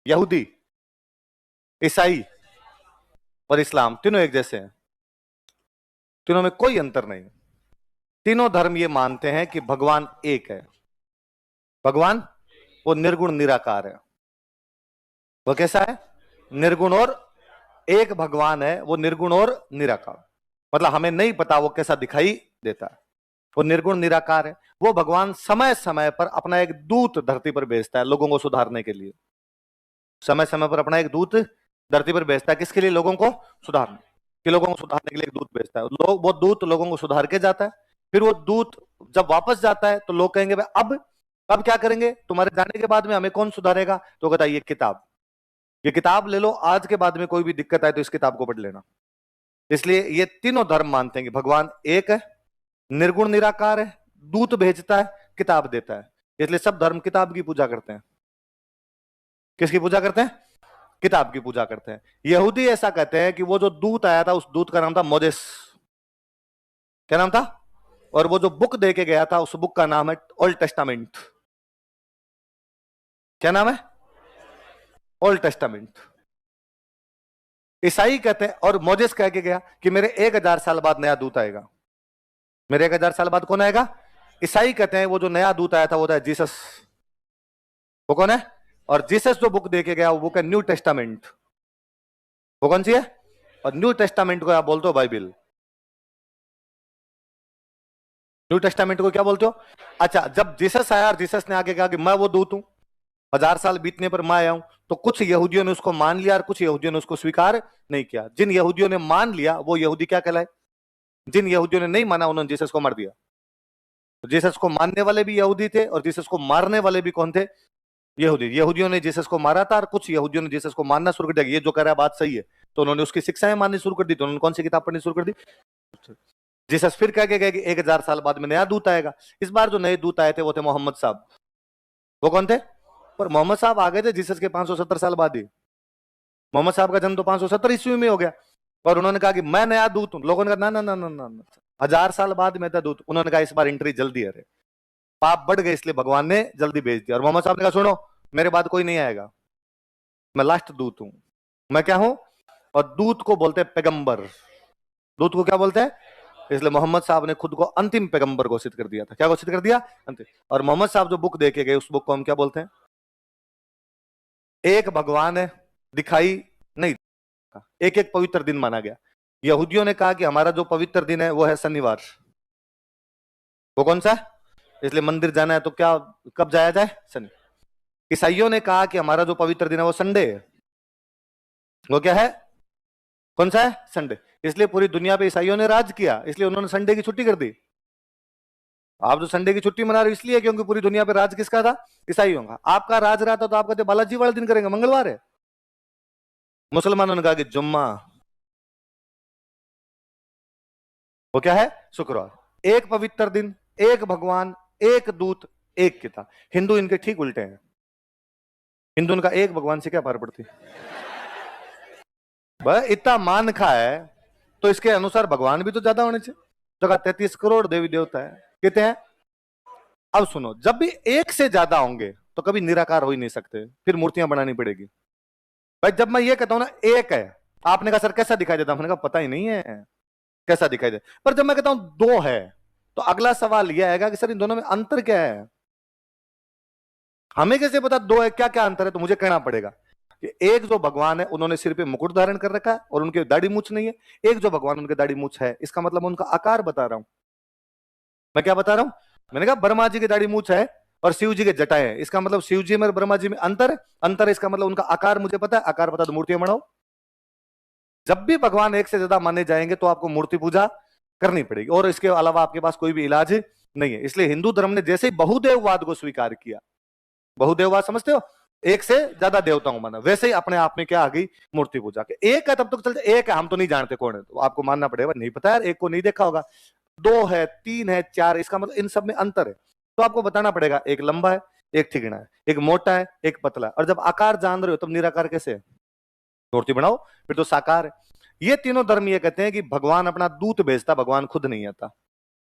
यहूदी, ईसाई और इस्लाम तीनों एक जैसे हैं, तीनों में कोई अंतर नहीं। तीनों धर्म ये मानते हैं कि भगवान एक है। भगवान वो निर्गुण निराकार है। वो कैसा है? निर्गुण और एक भगवान है, वो निर्गुण और निराकार। मतलब हमें नहीं पता वो कैसा दिखाई देता है। वो निर्गुण निराकार है। वो भगवान समय समय पर अपना एक दूत धरती पर भेजता है लोगों को सुधारने के लिए। समय समय पर अपना एक दूत धरती पर भेजता है, किसके लिए? लोगों को सुधारने, कि लोगों को सुधारने के लिए एक दूत भेजता है। वो दूत लोगों को सुधार के जाता है। फिर वो दूत जब वापस जाता है तो लोग कहेंगे भाई अब क्या करेंगे? तुम्हारे जाने के बाद में हमें कौन सुधारेगा? तो कहता है ये किताब ले लो, आज के बाद में कोई भी दिक्कत आए तो इस किताब को पढ़ लेना। इसलिए ये तीनों धर्म मानते हैं कि भगवान एक है, निर्गुण निराकार है, दूत भेजता है, किताब देता है। इसलिए सब धर्म किताब की पूजा करते हैं। किसकी पूजा करते हैं? किताब की पूजा करते हैं। यहूदी ऐसा कहते हैं कि वो जो दूत आया था उस दूत का नाम था मोजेस। क्या नाम था? और वो जो बुक दे के गया था उस बुक का नाम है ओल्ड टेस्टामेंट। क्या नाम है? Old testament. ईसाई कहते हैं, और मोजेस कह के गया कि मेरे 1000 साल बाद नया दूत आएगा। मेरे 1000 साल बाद कौन आएगा? ईसाई कहते हैं वो जो नया दूत आया था वो था जीसस। वो कौन है? और जीसस जो बुक दे के गया वो बुक है न्यू टेस्टामेंट। वो कौन सी है? और न्यू टेस्टामेंट को आप बोलते हो बाइबिल। न्यू टेस्टामेंट को क्या बोलते हो? अच्छा, जब जीसस आया और जीसस ने आगे कहा कि मैं वो दूत हूं, 1000 साल बीतने पर मैं आया हूं, तो कुछ यहूदियों ने उसको मान लिया और कुछ यहूदियों ने उसको स्वीकार नहीं किया। जिन यहूदियों ने मान लिया वो यहूदी क्या कहलाए? जिन यहूदियों ने नहीं माना उन्होंने जीसस को मार दिया। तो जीसस को मानने वाले भी यहूदी थे और जीसस को मारने वाले भी कौन थे? यहूदी। यहूदियों ने जीसस को मारा था और कुछ यहूदियों ने जीसस को मानना शुरू कर दिया। ये जो कह रहा है बात सही है, तो उन्होंने उसकी शिक्षाएं माननी शुरू कर दी। तो उन्होंने कौन सी किताब पढ़नी शुरू कर दी? जीसस फिर कह के गए कि 1000 साल बाद में नया दूत आएगा। इस बार जो नए दूत आए थे वो थे मोहम्मद साहब। वो कौन थे? पर मोहम्मद साहब आ गए थे जीसस के 570 साल बाद ही। मोहम्मद साहब का जन्म तो 570 ईस्वी में हो गया और उन्होंने कहा कि मैं नया दूत हूं। लोगों ने कहा ना ना ना ना ना, 1000 साल बाद मैं था दूत। उन्होंने कहा इस बार एंट्री जल्दी है रे, पाप बढ़ गए इसलिए भगवान ने जल्दी भेज दिया। और मोहम्मद साहब ने कहा सुनो, मेरे बाद कोई नहीं आएगा, मैं लास्ट दूत हूं। मैं क्या हूं? और दूत को बोलते हैं पैगंबर। दूत को क्या बोलते हैं? इसलिए मोहम्मद साहब ने खुद को अंतिम पैगंबर घोषित कर दिया था। क्या घोषित कर दिया? अंतिम। और मोहम्मद साहब जो बुक देके गए उस बुक को हम क्या बोलते हैं? एक भगवान है, दिखाई नहीं, एक एक पवित्र दिन माना गया। यहूदियों ने कहा कि हमारा जो पवित्र दिन है वो है शनिवार। वो कौन सा है? इसलिए मंदिर जाना है तो क्या, कब जाया जाए? शनि। ईसाइयों ने कहा कि हमारा जो पवित्र दिन है वो संडे है। वो क्या है? कौन सा है? संडे। इसलिए पूरी दुनिया पे ईसाइयों ने राज किया, इसलिए उन्होंने संडे की छुट्टी कर दी। आप जो संडे की छुट्टी मना रहे हो इसलिए क्योंकि पूरी दुनिया पे राज किसका था? ईसाइयों का। आपका राज रहा था तो आप कहते बालाजी वाले दिन करेंगे, मंगलवार है। मुसलमानों ने कहा कि जुम्मा। वो क्या है? शुक्रवार। एक पवित्र दिन, एक भगवान, एक दूत, एक किताब। हिंदू इनके ठीक उल्टे हैं। हिंदू उनका एक भगवान से क्या पार पड़ती है? इतना मान खा है तो इसके अनुसार भगवान भी तो ज्यादा होने चाहिए। जगह 33 करोड़ देवी देवता है, कितने हैं? अब सुनो, जब भी एक से ज्यादा होंगे तो कभी निराकार हो ही नहीं सकते, फिर मूर्तियां बनानी पड़ेगी। भाई जब मैं ये कहता हूं ना एक है, आपने कहा सर कैसा दिखाई देता? मैंने कहा पता ही नहीं है कैसा दिखाई दे। पर जब मैं कहता हूं दो है तो अगला सवाल यह आएगा कि सर इन दोनों में अंतर क्या है? हमें कैसे पता दो है? क्या क्या अंतर है? तो मुझे कहना पड़ेगा कि एक जो भगवान है उन्होंने सिर पे मुकुट धारण कर रखा है और उनके दाढ़ी मूछ नहीं है। एक जो भगवान उनके दाढ़ी मूछ है, इसका मतलब उनका आकार बता रहा हूं। मैं क्या बता रहा हूं? मैंने कहा ब्रह्मा जी की दाढ़ी मूछ है और शिव जी के जटाएं हैं, इसका मतलब शिव जी में और ब्रह्मा जी में अंतर है। अंतर है इसका मतलब उनका आकार मुझे पता है। आकार पता तो मूर्तियां बनाओ। जब भी भगवान एक से ज्यादा माने जाएंगे तो आपको मूर्ति पूजा करनी पड़ेगी और इसके अलावा आपके पास कोई भी इलाज नहीं है। इसलिए हिंदू धर्म ने जैसे ही बहुदेववाद को स्वीकार किया, बहुदेववाद समझते हो, एक से ज्यादा देवताओं माना, वैसे ही अपने आप में क्या आ गई? मूर्ति पूजा के। एक है तब तक चलते, एक है हम तो नहीं जानते कौन है, तो आपको मानना पड़ेगा नहीं पता यार, एक को नहीं देखा होगा। दो है, तीन है, चार, इसका मतलब इन सब में अंतर है। तो आपको बताना पड़ेगा एक लंबा है, एक ठिगना है, एक मोटा है, एक पतला है। और जब आकार जान रहे हो तब निराकार कैसे है? मूर्ति बनाओ, फिर तो साकार है। ये तीनों धर्म ये कहते हैं कि भगवान अपना दूत भेजता, भगवान खुद नहीं आता।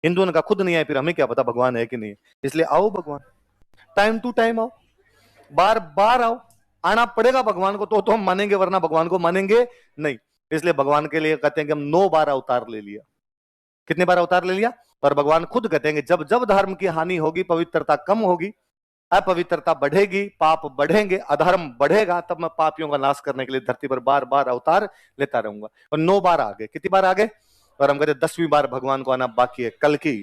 हिंदुओं ने कहा खुद नहीं आए, फिर हमें क्या पता भगवान है कि नहीं। इसलिए आओ भगवान, टाइम टू टाइम आओ, बार बार आओ, आना पड़ेगा भगवान को, तो हम मानेंगे, वरना भगवान को मानेंगे नहीं। इसलिए भगवान के लिए कहते हैं कि हम 9 बार अवतार ले लिया। कितने बार अवतार ले लिया? पर भगवान खुद कहते हैं कि जब जब धर्म की हानि होगी, पवित्रता कम होगी, अपवित्रता बढ़ेगी, पाप बढ़ेंगे, अधर्म बढ़ेगा, तब मैं पापियों का नाश करने के लिए धरती पर बार बार अवतार लेता रहूंगा। और 9 बार आ गए। कितनी बार आ गए? और हम कहते 10वीं बार भगवान को आना बाकी है, कल की।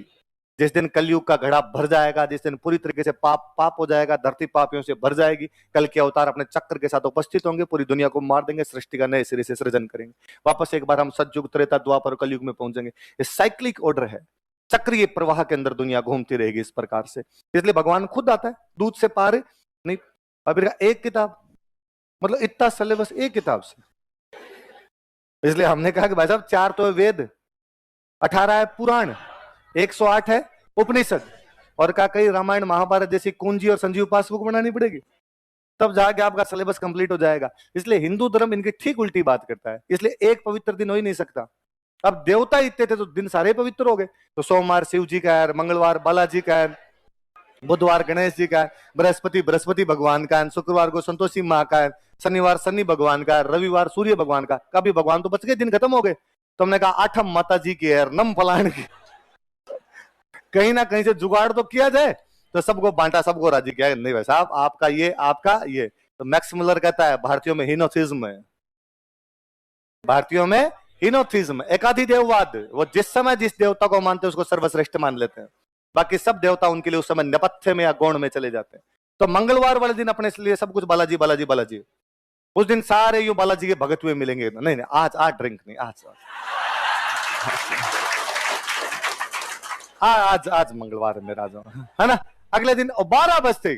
जिस दिन कलयुग का घड़ा भर जाएगा, जिस दिन पूरी तरीके से पाप हो जाएगा, धरती पापियों से भर जाएगी, कल के अवतार अपने चक्र के साथ उपस्थित होंगे, पूरी दुनिया को मार देंगे, सृष्टि का नए सिरे से सृजन करेंगे। वापस एक बार हम सतयुग, त्रेता, द्वापर, कलयुग में पहुंचेंगे। ये साइक्लिक ऑर्डर है, चक्रीय प्रवाह के अंदर दुनिया घूमती रहेगी इस प्रकार से। इसलिए भगवान खुद आता है, दूध से पार नहीं। अभी एक किताब, मतलब इतना सिलेबस एक किताब से। इसलिए हमने कहा कि भाई साहब 4 तो है वेद, 18 है पुराण, 108 है उपनिषद, और का कई रामायण महाभारत जैसी कुंजी और संजीव पासबुक बनानी पड़ेगी, तब जाके आपका सिलेबस कंप्लीट हो जाएगा। इसलिए हिंदू धर्म इनकी ठीक उल्टी बात करता है। इसलिए एक पवित्र दिन हो ही नहीं सकता। अब देवता इतने थे तो दिन सारे पवित्र हो गए। तो सोमवार शिव जी का है, मंगलवार बालाजी का है, बुधवार गणेश जी का है, बृहस्पति भगवान का है, शुक्रवार को संतोषी माँ का है, शनिवार शनि भगवान का है, रविवार सूर्य भगवान का। कभी भगवान तो बच गए, दिन खत्म हो गए। तो हमने कहा 8 माता जी की है, नम फलान की, कहीं ना कहीं से जुगाड़ तो किया जाए। तो सबको बांटा, सबको राजी किया। नहीं भाई साहब, आपका ये, आपका ये। तो मैक्स मुलर कहता है भारतीयों में हिनोथिज्म है, भारतीयों में हिनोथिज्म, एकाधिदेववाद। वो जिस समय जिस देवता को मानते हैं उसको सर्वश्रेष्ठ मान लेते हैं, बाकी सब देवता उनके लिए उस समय नेपथ्य में या गौण में चले जाते हैं। तो मंगलवार वाले दिन अपने लिए सब कुछ बालाजी बालाजी बालाजी, उस दिन सारे यू बालाजी के भगत हुए मिलेंगे। नहीं नहीं, आज ड्रिंक नहीं, आज मंगलवार है मेरा, है ना। अगले दिन 12 बजते